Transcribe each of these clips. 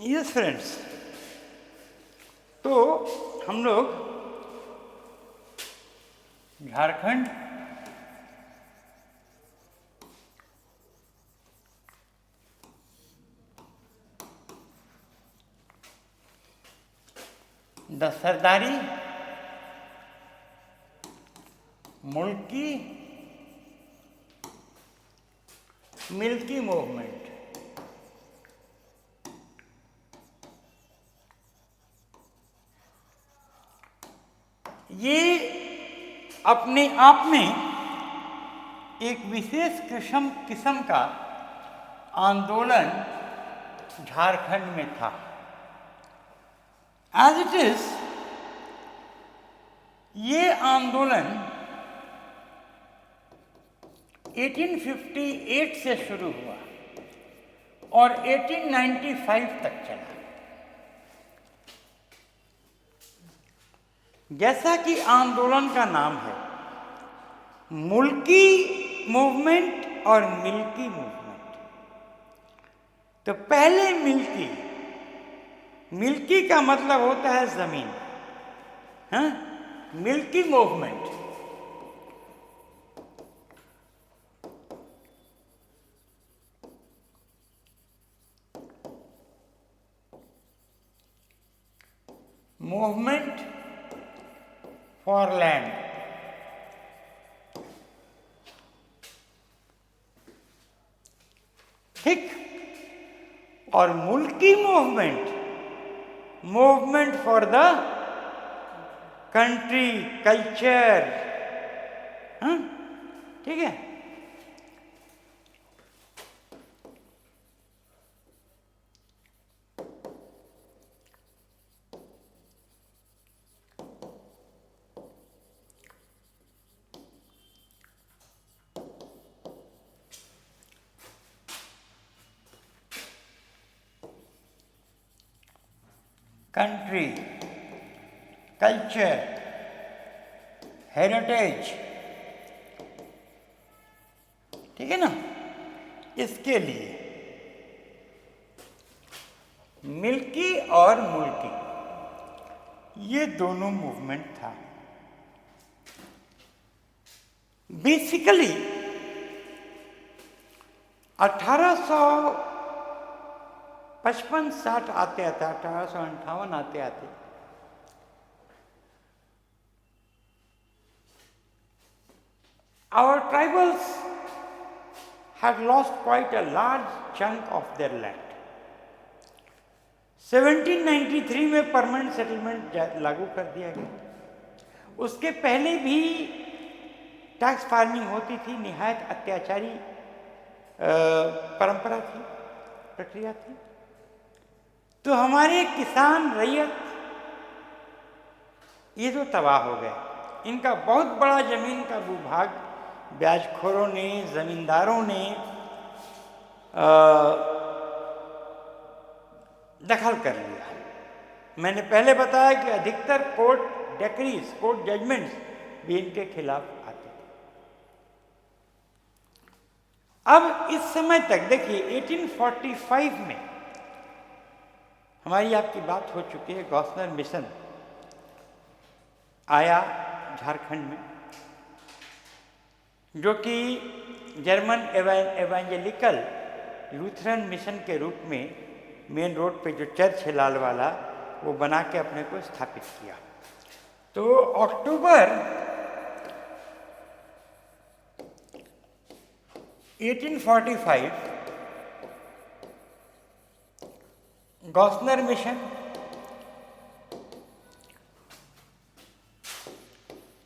Yes friends, तो हम लोग झारखंड द सरदारी मुल्की मिल्की मूवमेंट, ये अपने आप में एक विशेष किस्म का आंदोलन झारखंड में था। एज इट इज, ये आंदोलन 1858 से शुरू हुआ और 1895 तक चला। जैसा कि आंदोलन का नाम है, मुल्की मूवमेंट और मिल्की मूवमेंट। तो पहले मिल्की का मतलब होता है जमीन, हाँ? Milky movement movement for land, ठीक। और मुल्की movement for the country culture, हाँ, ठीक है। कंट्री कल्चर हेरिटेज, ठीक है ना। इसके लिए मिल्की और मुल्की ये दोनों मूवमेंट था। बेसिकली 1855-60 आते आते 1858 आते आते our tribals had lost quite a large chunk of their land. 1793 में परमानेंट सेटलमेंट लागू कर दिया गया। उसके पहले भी टैक्स फार्मिंग होती थी, निहायत अत्याचारी परंपरा थी, प्रक्रिया थी। तो हमारे किसान रैयत ये तो तबाह हो गए। इनका बहुत बड़ा जमीन का भूभाग ब्याजखोरों ने, जमींदारों ने दखल कर लिया। मैंने पहले बताया कि अधिकतर कोर्ट डेक्रीज, कोर्ट जजमेंट्स भी इनके खिलाफ आते थे। अब इस समय तक देखिए 1845 में हमारी आपकी बात हो चुकी है, गॉसनर मिशन आया झारखंड में, जो कि जर्मन एवेंजेलिकल लूथरन मिशन के रूप में मेन रोड पे जो चर्च है लाल वाला, वो बना के अपने को स्थापित किया। तो अक्टूबर 1845 Gossner mission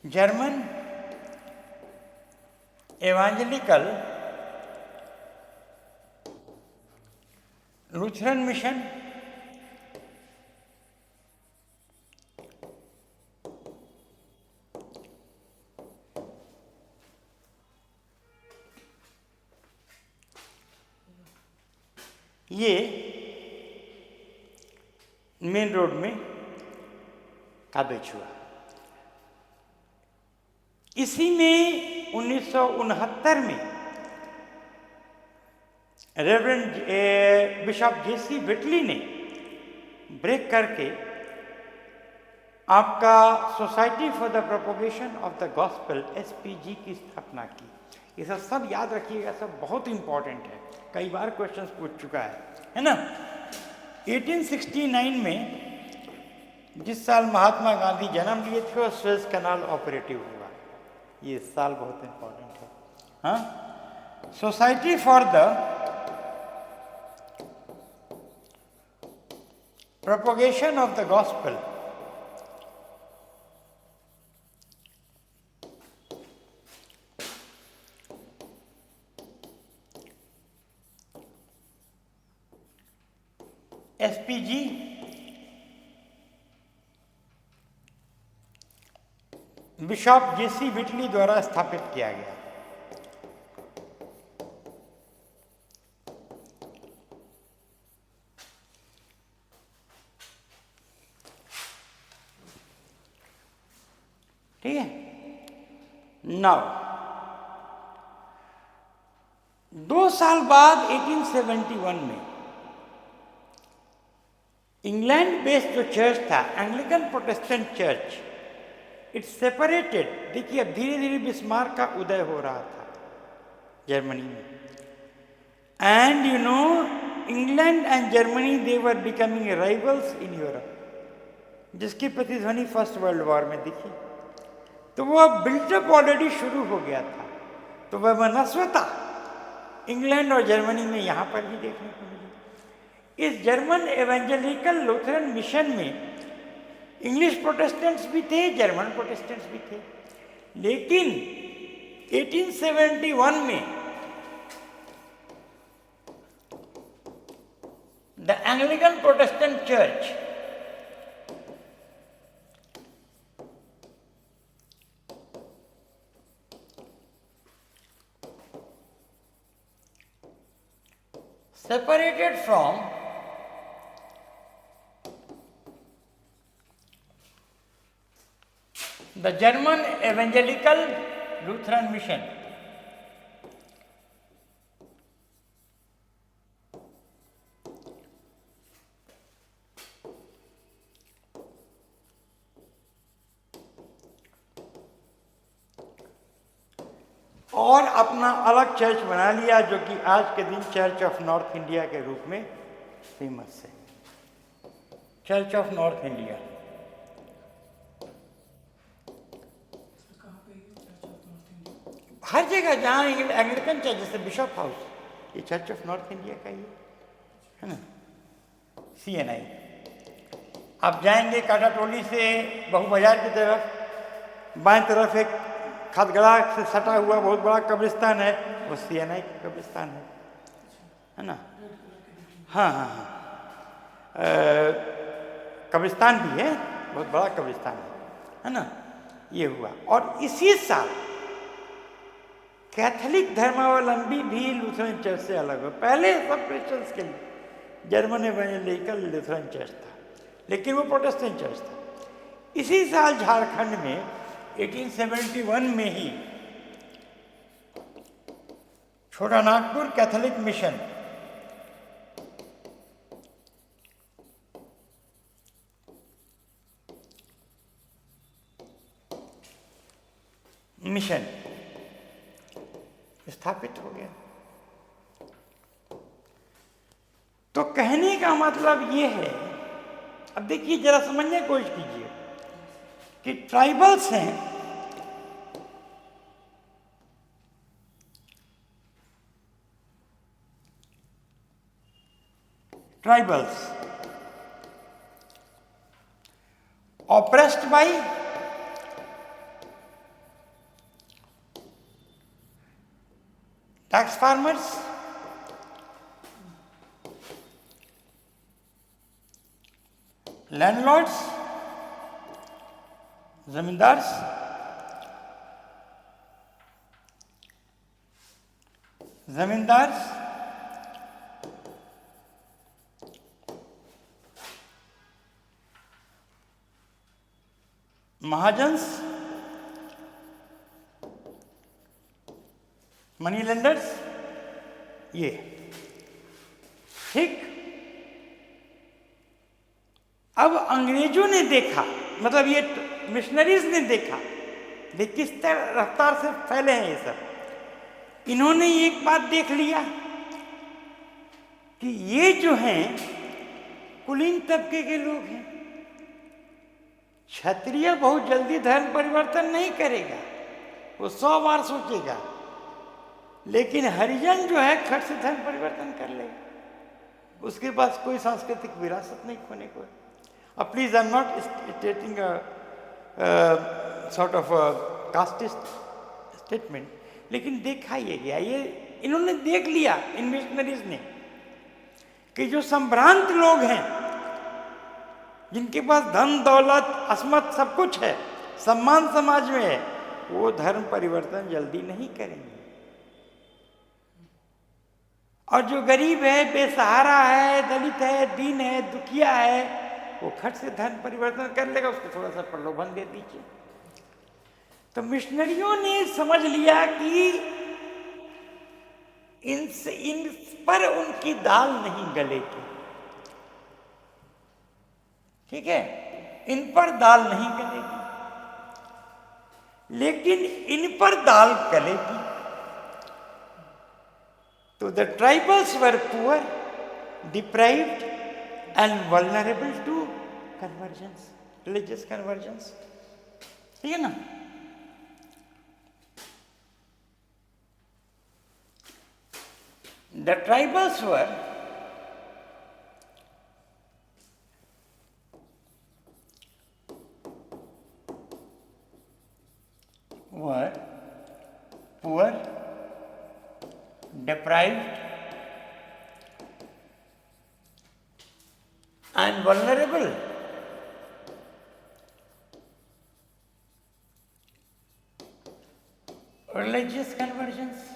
German evangelical Lutheran mission ये मेन रोड में काबिज हुआ। इसी में 1969 में रेवरेंड बिशप जेसी विटली ने ब्रेक करके आपका society for the propagation of the gospel SPG की स्थापना की। ये सब याद रखिएगा, सब बहुत इंपॉर्टेंट है, कई बार क्वेश्चंस पूछ चुका है ना। 1869 में जिस साल महात्मा गांधी जन्म लिए थे वो सुएज कैनाल ऑपरेटिव हुआ, ये साल बहुत इंपॉर्टेंट है। हाँ, society for the propagation of the gospel SPG bishop JC विटली द्वारा स्थापित किया गया। ठीक है। नाउ 2 साल बाद 1871 में इंग्लैंड बेस्ड जो चर्च था, Anglican Protestant church, it separated. देखिए अब धीरे धीरे बिस्मार्क का उदय हो रहा था जर्मनी में, and you know England and Germany they were becoming rivals in Europe, जिसकी प्रतिध्वनि फर्स्ट वर्ल्ड वॉर में दिखी। तो वो बिल्डअप ऑलरेडी शुरू हो गया था, तो वह मनस्वता इंग्लैंड और जर्मनी में यहाँ पर भी देखने को मिली। इस जर्मन एवेंजेलिकल लूथरन मिशन में इंग्लिश प्रोटेस्टेंट्स भी थे, जर्मन प्रोटेस्टेंट्स भी थे, लेकिन 1871 में the Anglican Protestant church separated from the German Evangelical Lutheran Mission. और अपना अलग चर्च बना लिया, जो कि आज के दिन चर्च ऑफ नॉर्थ इंडिया के रूप में फेमस है। चर्च ऑफ नॉर्थ इंडिया हर जगह जहाँ एंग्लिकन चर्च, जैसे बिशप हाउस, ये चर्च ऑफ नॉर्थ इंडिया का ही है ना, CNI। आप जाएंगे काटाटोली से बहु बाजार की तरफ, बाएं तरफ एक खदगड़ा से सटा हुआ बहुत बड़ा कब्रिस्तान है, वो CNI का कब्रिस्तान है ना। हाँ हाँ हाँ, कब्रिस्तान भी है, बहुत बड़ा कब्रिस्तान है ना। ये हुआ, और इसी साल कैथोलिक धर्मावलंबी भी लूथरन चर्च से अलग हो। पहले सब क्रिश्चियंस के लिए जर्मन एवेंजेलिकल लूथरन चर्च था, लेकिन वो प्रोटेस्टेंट चर्च था। इसी साल झारखंड में 1871 में ही छोटा नागपुर कैथोलिक मिशन स्थापित हो गया। तो कहने का मतलब ये है, अब देखिए जरा समझने की कोशिश कीजिए कि ट्राइबल्स हैं, tribals oppressed bye tax farmers, landlords, zamindars, mahajans, money lenders, ये ठीक। अब अंग्रेजों ने देखा, मतलब ये मिशनरीज ने देखा, देख किस तरह रफ्तार से फैले हैं ये सब। इन्होंने एक बात देख लिया कि ये जो हैं कुलीन तबके के लोग हैं, क्षत्रिय बहुत जल्दी धर्म परिवर्तन नहीं करेगा, वो 100 बार सोचेगा, लेकिन हरिजन जो है खट से धर्म परिवर्तन कर लेगा, उसके पास कोई सांस्कृतिक विरासत नहीं खोने को। अब please I am not स्टेटिंग sort of casteist statement, लेकिन देखा ये गया, ये इन्होंने देख लिया इन मिशनरीज ने कि जो संभ्रांत लोग हैं, जिनके पास धन दौलत असमत सब कुछ है, सम्मान समाज में है, वो धर्म परिवर्तन जल्दी नहीं करेंगे। और जो गरीब है, बेसहारा है, दलित है, दीन है, दुखिया है, वो खट से धर्म परिवर्तन कर लेगा, उसको थोड़ा सा प्रलोभन दे दीजिए। तो मिशनरियों ने समझ लिया कि इन पर उनकी दाल नहीं गलेगी, ठीक है, इन पर दाल नहीं गलेगी, लेकिन इन पर दाल गलेगी। तो the tribals were poor, deprived and vulnerable to conversions, religious conversions, ठीक है ना। The tribals were poor, deprived and vulnerable. Religious conversions.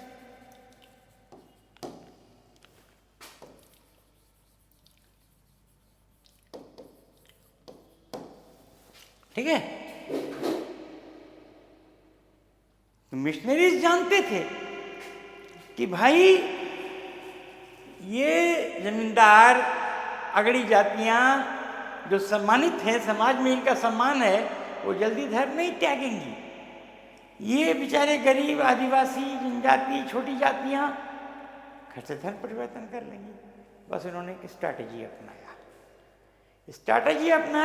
ठीक है, तो मिशनरीज जानते थे कि भाई ये जमींदार अगड़ी जातियां जो सम्मानित हैं, समाज में इनका सम्मान है, वो जल्दी धर्म नहीं त्यागेंगी। ये बेचारे गरीब, आदिवासी, जनजाति, छोटी जातियां खट से धर्म परिवर्तन कर लेंगी। बस उन्होंने एक स्ट्रैटेजी अपनाया,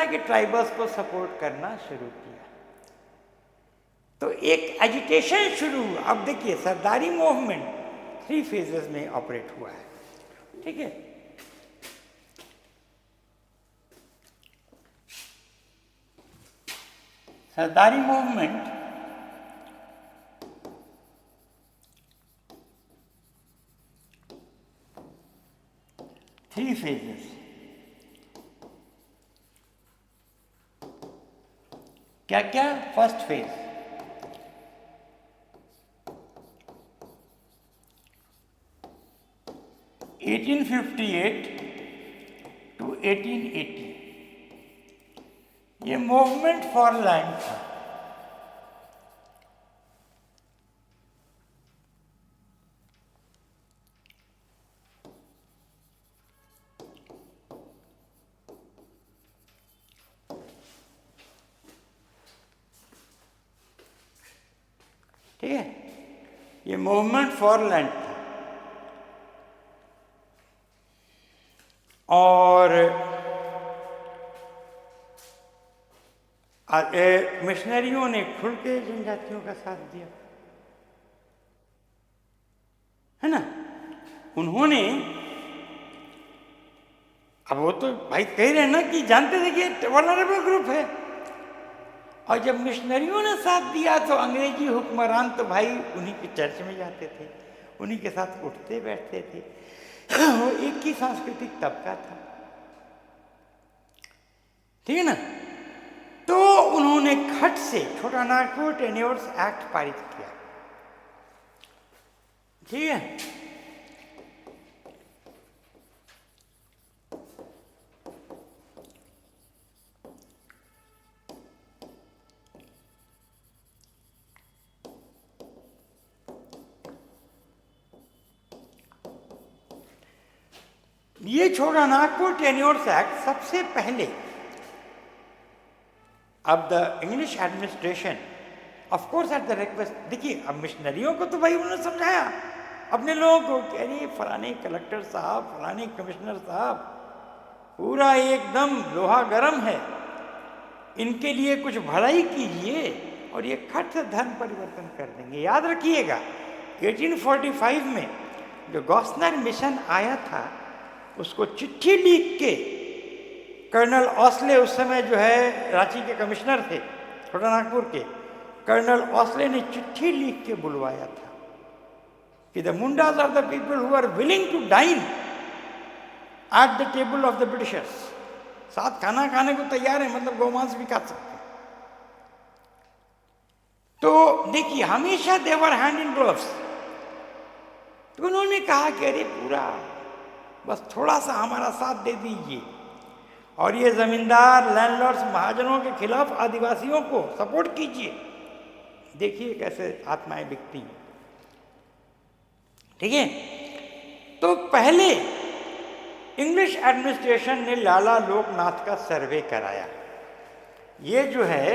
कि ट्राइबल्स को सपोर्ट करना शुरू किया। तो एक एजिटेशन शुरू हुआ। अब देखिए, सरदारी मूवमेंट 3 फेजेस में ऑपरेट हुआ है, ठीक है। सरदारी मूवमेंट थ्री फेजेस। क्या क्या? फर्स्ट फेज, (1858 to 1880), ये मूवमेंट फॉर लैंड था। ठीक है, ये मूवमेंट फॉर लैंड था। और मिशनरियों ने खुल के जनजातियों का साथ दिया, है ना। उन्होंने, अब वो तो भाई कह रहे हैं ना कि जानते थे कि वल्नरेबल ग्रुप है, और जब मिशनरियों ने साथ दिया तो अंग्रेजी हुक्मरान तो भाई उन्हीं के चर्च में जाते थे, उन्हीं के साथ उठते बैठते थे। वो एक ही सांस्कृतिक तबका था, ठीक है ना। तो उन्होंने खट से छोटा नागपुर टेन्योर्स एक्ट पारित किया, ठीक है। ये छोटा नागपुर टेन्योर्स एक्ट सबसे पहले अब the English administration of course at the request, देखिए अब मिशनरियों को तो भाई उन्होंने समझाया अपने लोगों को कि अरे फलाने कलेक्टर साहब, फलाने कमिश्नर साहब, पूरा एकदम लोहा गर्म है, इनके लिए कुछ भलाई कीजिए और ये खट से धर्म परिवर्तन कर देंगे। याद रखिएगा 1845 में जो गॉस्नर मिशन आया था उसको चिट्ठी लिख के कर्नल ओस्ले, उस समय जो है रांची के कमिश्नर थे, छोटा नागपुर के, कर्नल ओस्ले ने चिट्ठी लिख के बुलवाया था कि the Mundas are the people who are willing to dine at the table of the Britishers, साथ खाना खाने को तैयार है, मतलब गोमांस भी खा सकते हैं। तो देखिए हमेशा देवर हैंड इन ग्लोव्स। तो उन्होंने कहा कि अरे पूरा बस थोड़ा सा हमारा साथ दे दीजिए और ये जमींदार लैंडलॉर्ड्स महाजनों के खिलाफ आदिवासियों को सपोर्ट कीजिए। देखिए कैसे आत्माएं बिकती हैं। ठीक है, तो पहले इंग्लिश एडमिनिस्ट्रेशन ने लाला लोकनाथ का सर्वे कराया। ये जो है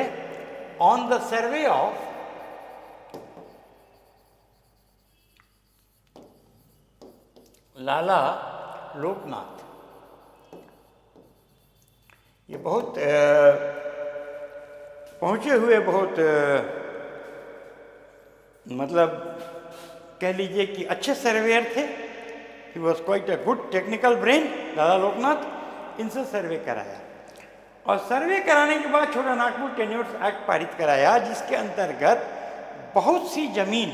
ऑन द सर्वे ऑफ लाला लोकनाथ, ये बहुत पहुंचे हुए, बहुत मतलब कह लीजिए कि अच्छे सर्वेयर थे। He was quite a good technical brain Lala Loknath. इनसे सर्वे कराया और सर्वे कराने के बाद छोटा नागपुर टेन्योर्स एक्ट पारित कराया, जिसके अंतर्गत बहुत सी जमीन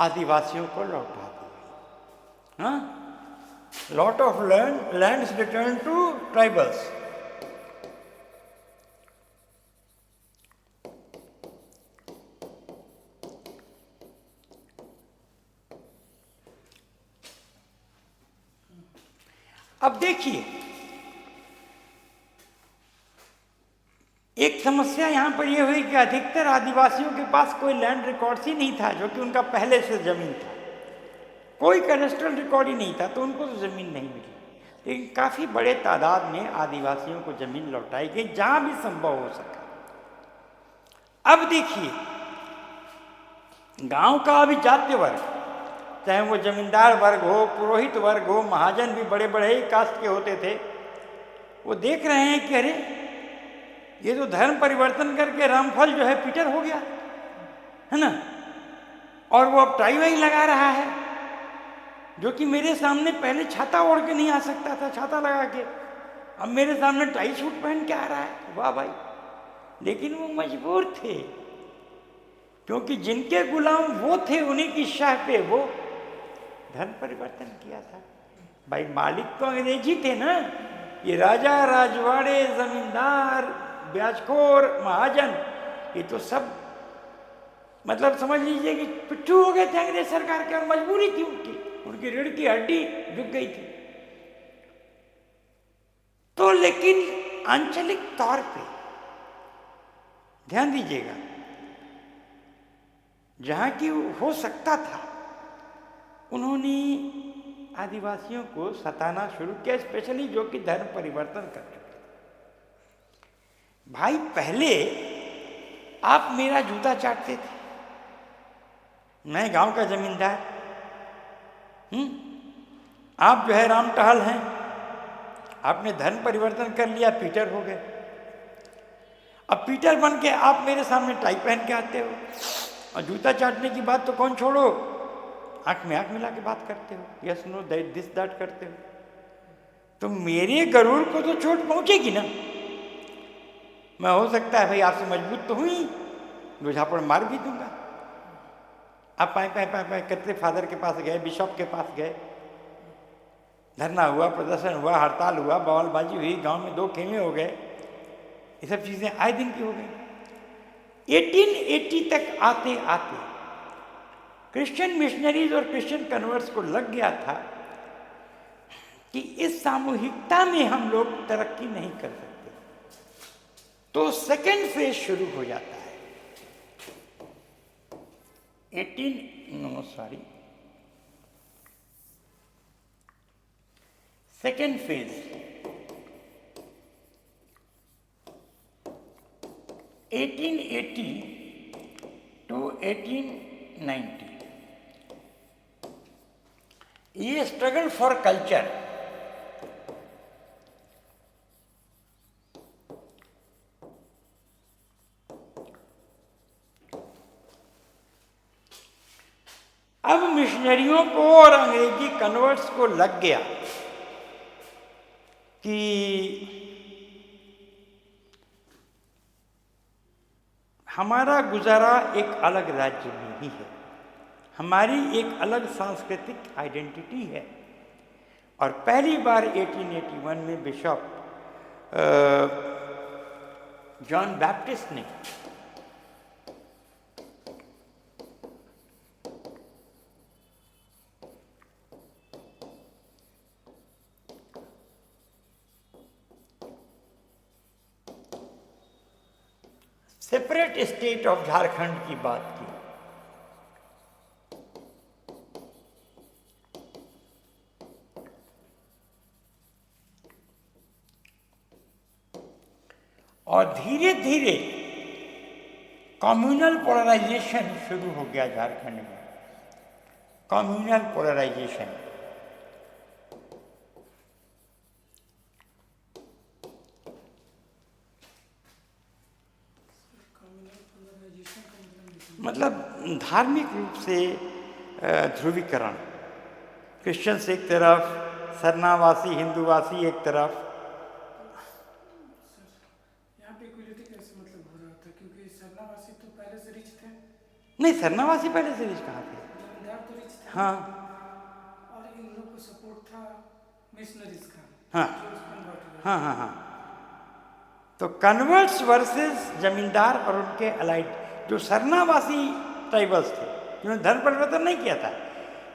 आदिवासियों को लौटा दी। हाँ, lot of lands return to tribals. अब देखिए एक समस्या यहां पर यह हुई कि अधिकतर आदिवासियों के पास कोई लैंड रिकॉर्ड्स ही नहीं था, जो कि उनका पहले से जमीन था, कोई कैडेस्ट्रल रिकॉर्ड ही नहीं था, तो उनको तो जमीन नहीं मिली। लेकिन काफी बड़े तादाद में आदिवासियों को जमीन लौटाई गई जहां भी संभव हो सका। अब देखिए गांव का अभी जातीय वर्ग, चाहे वो जमींदार वर्ग हो, पुरोहित वर्ग हो, महाजन भी बड़े बड़े ही कास्ट के होते थे, वो देख रहे हैं कि अरे ये तो धर्म परिवर्तन करके रामफल जो है पीटर हो गया है ना, और वो अब टाई वाई लगा रहा है, जो कि मेरे सामने पहले छाता ओढ़ के नहीं आ सकता था, छाता लगा के, अब मेरे सामने टाई सूट पहन के आ रहा है। वाह भाई, लेकिन वो मजबूर थे, क्योंकि जिनके गुलाम वो थे उन्हीं की शाह पे वो धर्म परिवर्तन किया था। भाई मालिक तो अंग्रेजी थे ना, ये राजा राजवाड़े जमींदार ब्याजखोर महाजन, ये तो सब मतलब समझ लीजिए कि पिट्ठू हो गए थे अंग्रेज सरकार के, और मजबूरी थी उनकी रीढ़ की हड्डी झुक गई थी। तो लेकिन आंचलिक तौर पे ध्यान दीजिएगा, जहां की हो सकता था उन्होंने आदिवासियों को सताना शुरू किया, स्पेशली जो कि धर्म परिवर्तन कर चुके थे। भाई पहले आप मेरा जूता चाटते थे, मैं गांव का जमींदार, आप जो है राम टहल हैं, आपने धर्म परिवर्तन कर लिया, पीटर हो गए। अब पीटर बन के आप मेरे सामने टाई पहन के आते हो, और जूता चाटने की बात तो कौन छोड़ो, आंख में आंख मिला के बात करते हो, yes know that this that करते हो, तो मेरे गरुड़ को तो चोट पहुंचेगी ना। मैं हो सकता है भाई आपसे मजबूत तो हुई, दो झापड़ मार भी दूंगा। आप पाए करते फादर के पास गए, बिशप के पास गए, धरना हुआ, प्रदर्शन हुआ, हड़ताल हुआ, बवालबाजी हुई, गांव में 2 खेमे हो गए, ये सब चीजें आए दिन की हो गई। 1880 तक आते आते क्रिश्चियन मिशनरीज और क्रिश्चियन कन्वर्ट्स को लग गया था कि इस सामूहिकता में हम लोग तरक्की नहीं कर सकते, तो सेकेंड फेज शुरू हो जाता है। सेकेंड फेज 1880 to 1890 ये स्ट्रगल फॉर कल्चर अब मिशनरियों को और अंग्रेजी कन्वर्ट्स को लग गया कि हमारा गुजारा एक अलग राज्य में ही है, हमारी एक अलग सांस्कृतिक आइडेंटिटी है। और पहली बार 1881 में बिशप जॉन बैप्टिस्ट ने सेपरेट स्टेट ऑफ झारखंड की बात की। और धीरे धीरे कम्युनल पोलराइजेशन शुरू हो गया झारखंड में। कम्युनल पोलराइजेशन मतलब धार्मिक रूप से ध्रुवीकरण, क्रिश्चियंस एक तरफ, सरनावासी हिंदूवासी एक तरफ। यहाँ पे इक्वलिटी कैसे मतलब हो रहा था, क्योंकि सरनावासी तो पहले से रिच थे। नहीं, सरनावासी पहले से रिच कहाँ थे? जमींदार तो रिच थे। हाँ, और इन लोगों को सपोर्ट था मिशनरीज का। हाँ, जो convert हुए। हाँ, हाँ, हाँ। तो कन्वर्ट्स वर्सेस जमींदार और उनके अलाइड जो सरनावासी ट्राइबल्स थे, जिन्होंने धर्म परिवर्तन नहीं किया था,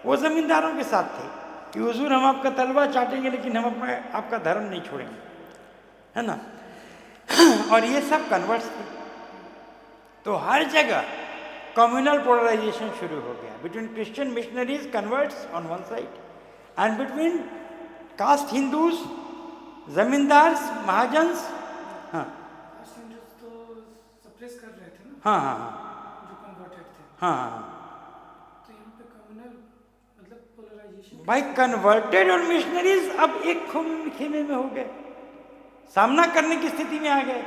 वो जमींदारों के साथ थे कि हुजूर हम आपका तलवा चाटेंगे लेकिन हम अपना आपका धर्म नहीं छोड़ेंगे, है ना। और ये सब कन्वर्ट्स थे। तो हर जगह कम्युनल पोलराइजेशन शुरू हो गया between Christian missionaries converts on one side and between caste Hindus, zamindars, mahajans. हाँ, कास्ट हिंदूज तो सप्रेस कर रहे थे ना, हाँ, हाँ, हाँ, जो कन्वर्टेड थे। हाँ, हाँ। तो यहाँ पे कम्युनल मतलब पोलराइजेशन। भाई कन्वर्टेड और मिशनरीज अब एक खेमे में हो गए, सामना करने की स्थिति में आ गए।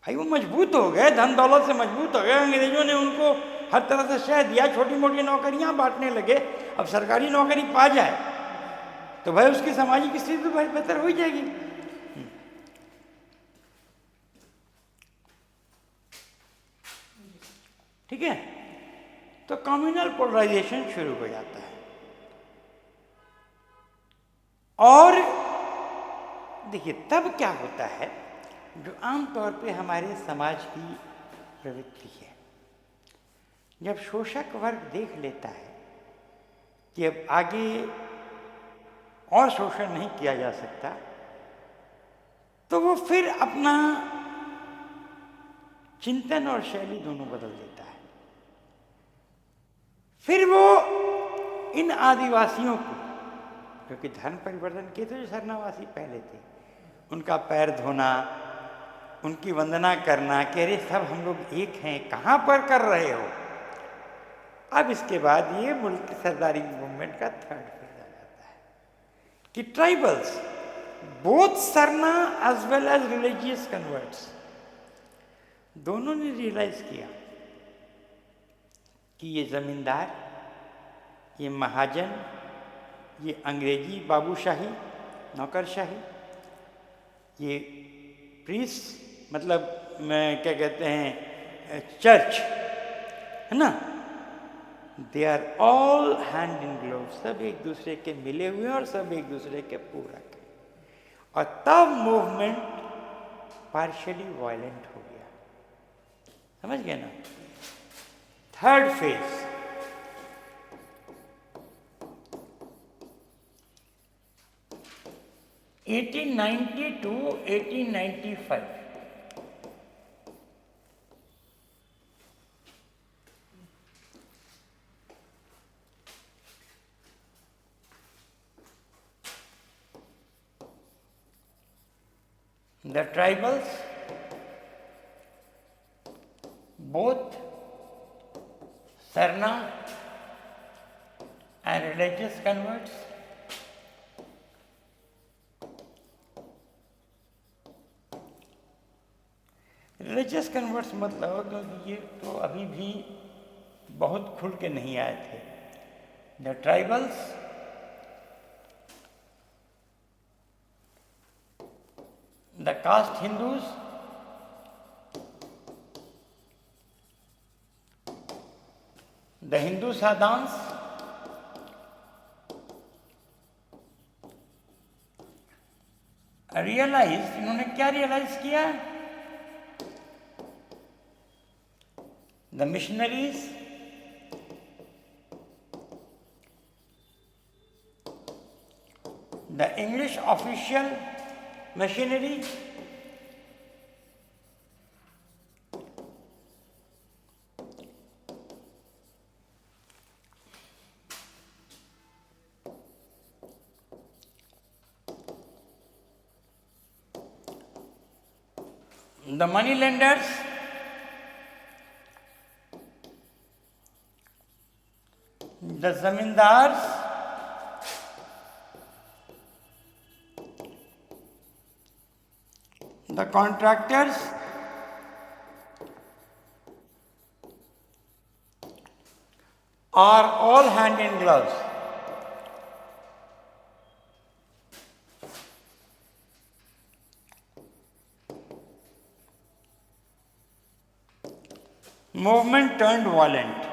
भाई वो मजबूत हो गए, धन दौलत से मजबूत हो गए। अंग्रेजों ने उनको हर तरह से शह दिया, छोटी मोटी नौकरियां बांटने लगे। अब सरकारी नौकरी पा जाए तो भाई उसकी सामाजिक स्थिति तो भाई बेहतर हो ही जाएगी। ठीक है, तो कम्युनल पोलराइजेशन शुरू हो जाता है। और देखिए तब क्या होता है, जो आमतौर पे हमारे समाज की प्रवृत्ति है, जब शोषक वर्ग देख लेता है कि अब आगे और शोषण नहीं किया जा सकता, तो वो फिर अपना चिंतन और शैली दोनों बदल देता है। फिर वो इन आदिवासियों को, क्योंकि धर्म परिवर्तन किए थे जो सरनावासी पहले थे, उनका पैर धोना, उनकी वंदना करना कि अरे सब हम लोग एक हैं, कहाँ पर कर रहे हो। अब इसके बाद ये मुल्क की सरदारी मूवमेंट का थर्ड फेज आ जाता है कि tribals, both Sarna as well as religious converts, दोनों ने रियलाइज किया कि ये जमींदार, ये महाजन, ये अंग्रेजी बाबूशाही, नौकरशाही, ये प्रीस्ट मतलब क्या कहते हैं चर्च, है ना, they are all hand in glove, सब एक दूसरे के मिले हुए हैं और सब एक दूसरे के पूरक हैं। और तब मूवमेंट पार्शियली वायलेंट हो गया। समझ गए ना? Third phase, eighteen 1890 to 1895। The tribals both Sarna and religious converts. Religious converts मतलब क्योंकि ये तो अभी भी बहुत खुल के नहीं आए थे. The tribals, the caste Hindus, the Hindu sadhus, realise, इन्होंने क्या रियलाइज किया? The missionaries, the English official machinery, the money lenders, the zamindars, the contractors, are all hand in gloves. Movement turned violent.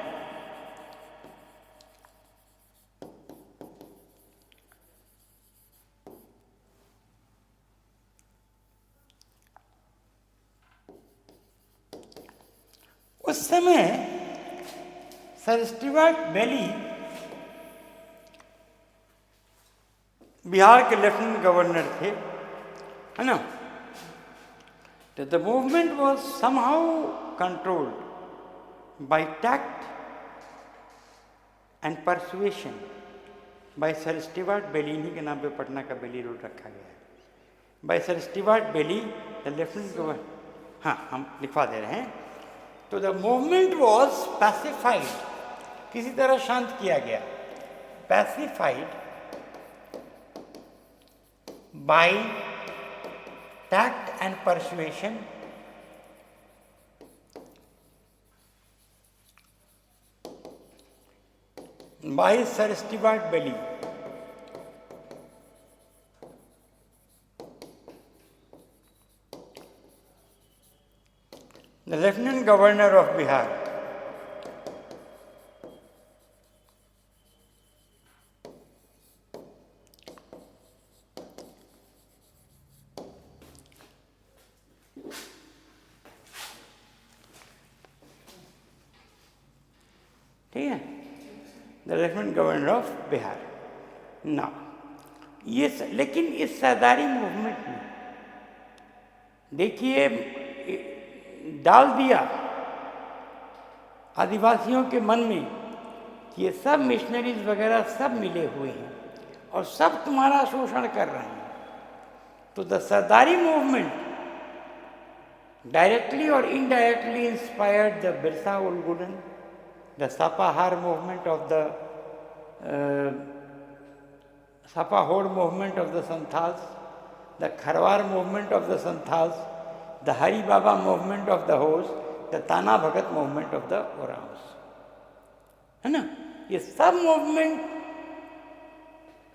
उस समय सर स्टीवर्ट बेली बिहार के लेफ्टिनेंट गवर्नर थे, है ना. तो the movement was somehow controlled by tact and persuasion by Sir Stewart Bailey. इन्हीं के नाम पे पटना का बेली रोड रखा गया है. by Sir Stewart Bailey, the lieutenant governor. हाँ, हम लिखवा दे रहे हैं. तो the movement was pacified, किसी तरह शांत किया गया. pacified by tact and persuasion by Sir Stewart Bailey. The Lieutenant Governor of Bihar. ठीक है, the lieutenant governor of Bihar. ना ये लेकिन इस सरदारी मूवमेंट में देखिए डाल दिया आदिवासियों के मन में कि ये सब मिशनरीज वगैरह सब मिले हुए हैं और सब तुम्हारा शोषण कर रहे हैं. तो द सरदारी मूवमेंट डायरेक्टली और indirectly inspired the Birsa Ulgulan, the Sapahar movement of the Sapahor movement of the Santals, the Kharwar movement of the Santals, the Hari Baba movement of the Hos, the Tana Bhagat movement of the Oraons. है ना, ये सब movement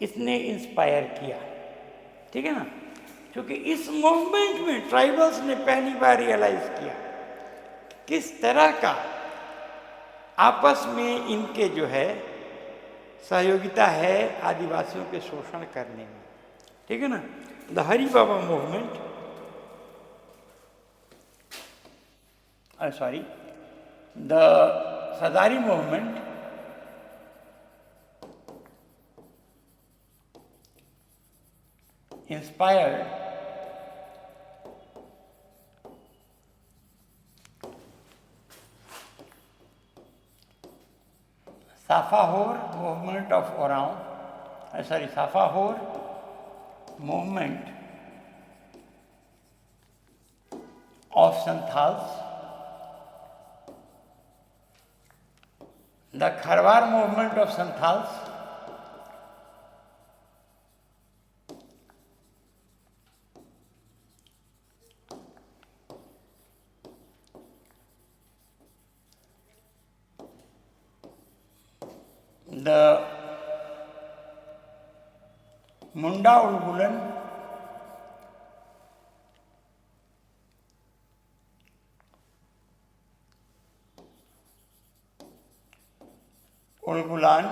इसने inspire किया. ठीक है ना, क्योंकि इस मूवमेंट में ट्राइबल्स ने पहली बार रियलाइज किया किस तरह का आपस में इनके जो है सहयोगिता है आदिवासियों के शोषण करने में. ठीक है ना. The Hari Baba movement, sorry, the Sardari movement inspired Sapahor movement of Oraon, Sapahor movement of Santals the Kharwar movement of Santhals, the Munda Ulgulan, Ulgulan,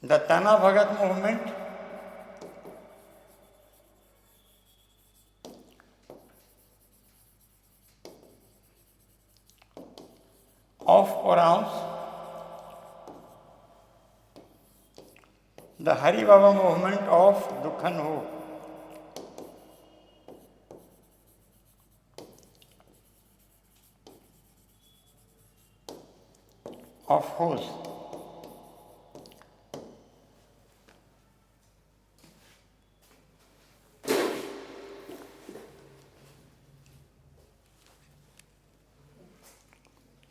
the Tana Bhagat movement, of Oraons, the Hari Baba movement of Dukhan Ho, of Hos,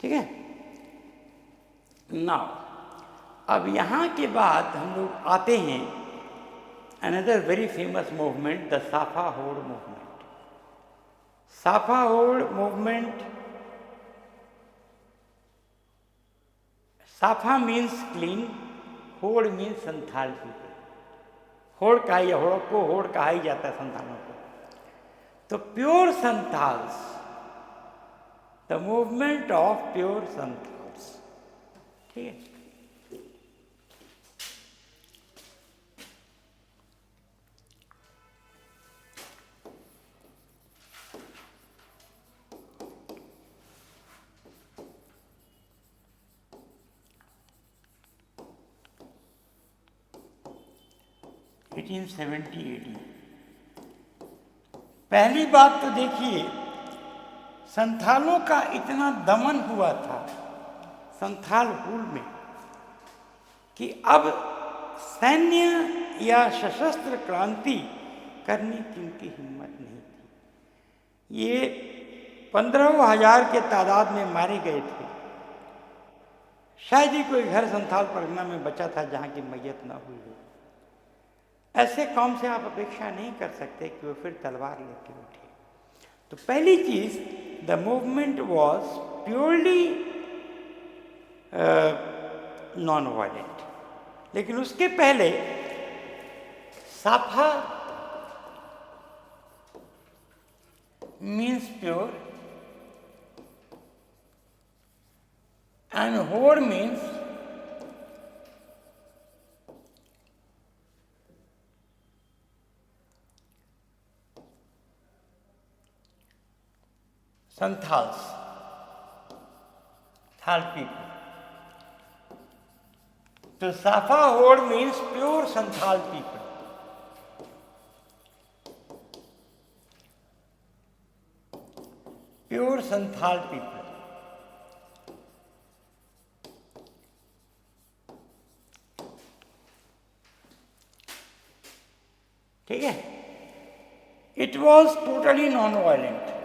ठीक है। Now अब यहाँ के बाद हम लोग आते हैं another very famous movement, the साफा होड़ मूवमेंट। साफा होड़ मूवमेंट, साफा मीन्स क्लीन, होड़ मीन्स संथाल पीपल। होड़ कहा या होड़ को होड़ कहा ही जाता है संथालों को। तो pure Santhals, the movement of pure Santhals, ठीक है। पहली बात तो देखिए, संथालों का इतना दमन हुआ था संथाल हुल में कि अब सैन्य या सशस्त्र क्रांति करने की उनकी हिम्मत नहीं थी। ये 15,000 के तादाद में मारे गए थे। शायद ही कोई घर संथाल परगना में बचा था जहाँ की मैयत ना हुई हो। ऐसे कौम से आप अपेक्षा नहीं कर सकते कि वो फिर तलवार लेके उठे। तो पहली चीज, the movement was purely non violent. लेकिन उसके पहले Safa means pure and Hor means Santhals, थाल पीपल। तो Safa Hor means pure Santhal people. Pure Santhal people. ठीक है। It was totally non violent.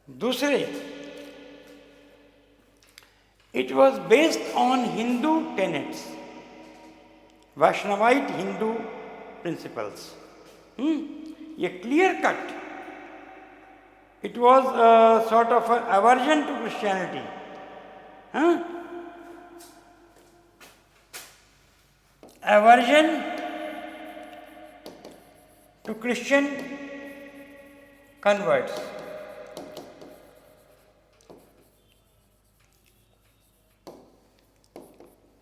दूसरे, it was based on Hindu tenets, Vaishnavite Hindu principles. ये clear cut, it was sort of aversion to Christianity. Aversion to Christian converts.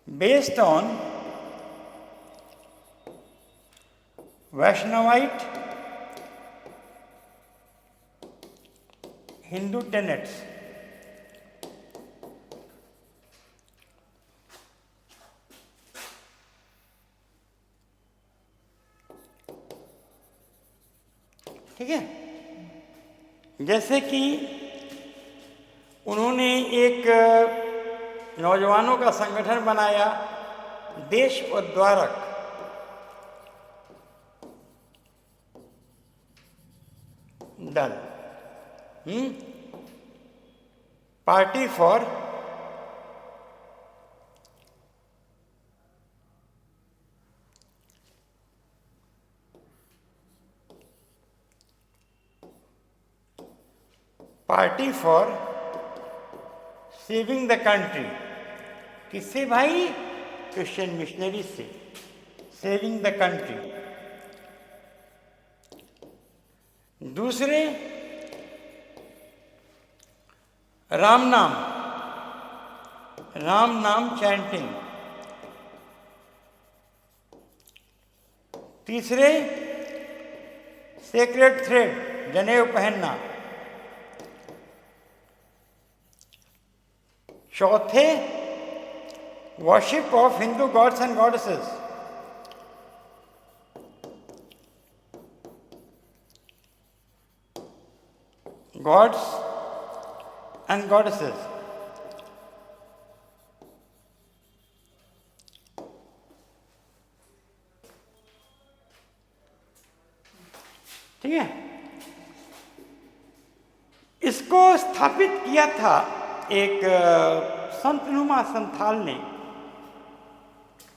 Based on Vaishnavite Hindu tenets, ठीक है। जैसे कि उन्होंने एक नौजवानों का संगठन बनाया, देश उद्धारक। दल, party for saving the country. किससे भाई? क्रिश्चियन मिशनरी से। Saving the country. दूसरे राम नाम चैंटिंग। तीसरे सेक्रेड थ्रेड, जनेऊ पहनना। चौथे worship of Hindu gods and goddesses. Gods and goddesses. ठीक है, इसको स्थापित किया था एक संतनुमा संथाल ने,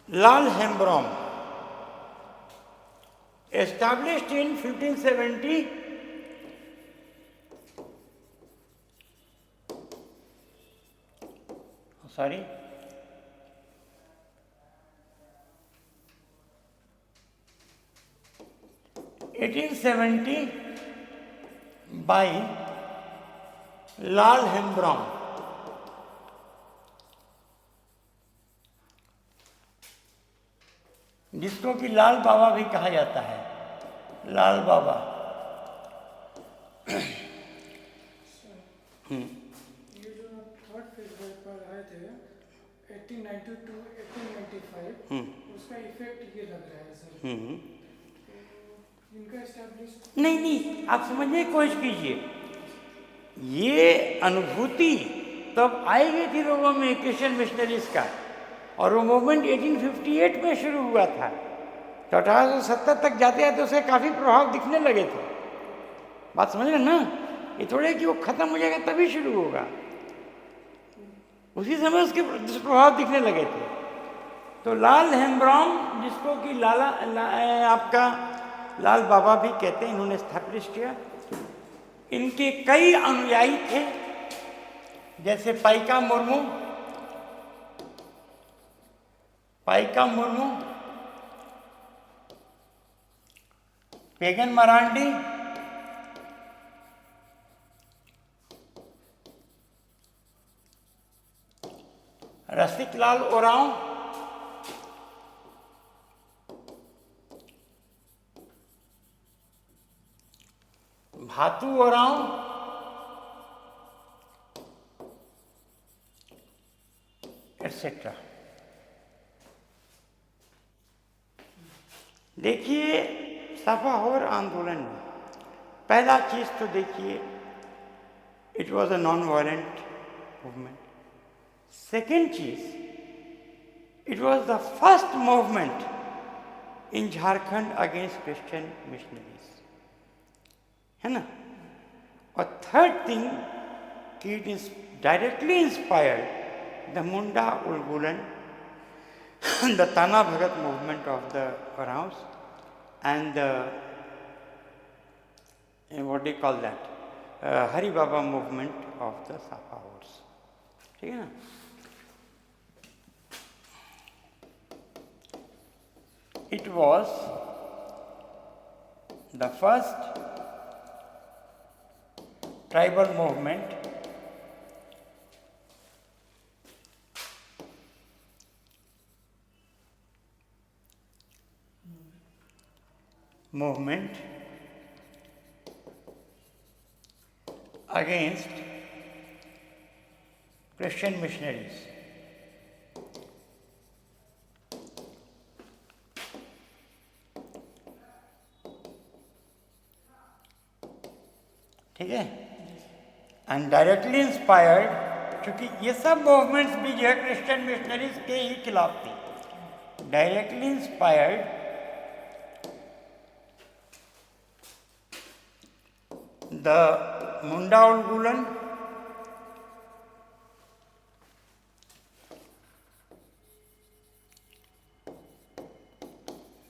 लाल हेम्ब्रॉम, एस्टैब्लिश्ड इन 1570 sorry 1870 by लाल हेम्ब्रॉम। जिसको कि लाल बाबा भी कहा जाता है, लाल बाबा। ये जो थर्ड फेज पर आए थे 1892 to 1895, उसका इफेक्ट ये लग रहा है सर। तो इनका एस्टैब्लिश नहीं, आप समझने की कोशिश कीजिए। ये अनुभूति तब आई गई थी लोगों में क्रिश्चियन मिशनरीज का, और वो मूवमेंट 1858 में शुरू हुआ था। तो 1870 तक जाते हैं तो उसे काफ़ी प्रभाव दिखने लगे थे। बात समझ रहे ना? ये थोड़े कि वो खत्म हो जाएगा तभी शुरू होगा, उसी समय उसके दुष्प्रभाव दिखने लगे थे। तो लाल हेम्ब्रॉम, जिसको कि आपका लाल बाबा भी कहते हैं, इन्होंने स्थापित किया। इनके कई अनुयायी थे, जैसे पाइका मुर्मू, पेगन मरांडी, रसिकलाल ओरांव, भातू ओरांव, एटसेट्रा। देखिए, सापाहोर आंदोलन में पहला चीज तो देखिए, it was a non violent movement. Second चीज, it was the first movement in Jharkhand against Christian missionaries, है ना। और थर्ड थिंग कि it is directly inspired the Munda Ulgulan, the Tana Bhagat movement of the Oraons, and what do you call that, Hari Baba movement of the Sapahors। ठीक है ना। It was the first tribal movement against Christian missionaries। ठीक है। And directly inspired, क्योंकि ये सब movements भी जो है क्रिश्चियन मिशनरीज के ही खिलाफ थी। Directly inspired the Munda Ulgulan,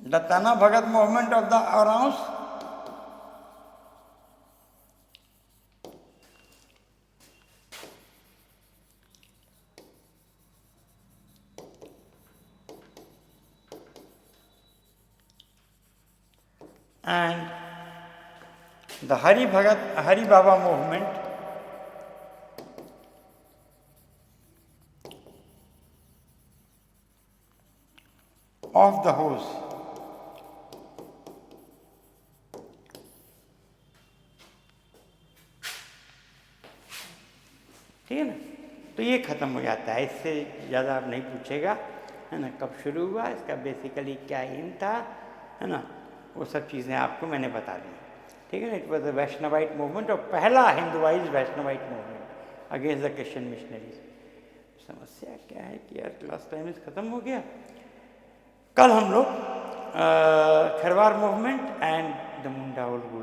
the Tana Bhagat movement of the Araons, and the Hari Baba movement of the Hos. ठीक है ना, तो ये ख़त्म हो जाता है, इससे ज़्यादा आप नहीं पूछेगा, है ना, कब शुरू हुआ, इसका बेसिकली क्या एम था, है ना, वो सब चीज़ें आपको मैंने बता दी। ठीक है ना, it was a Vaishnavite movement और पहला Hinduised Vaishnavite movement against the Christian missionaries. समस्या क्या है कि यार क्लास टाइम ख़त्म हो गया। कल हम लोग Kharwar movement and the Munda उलगुल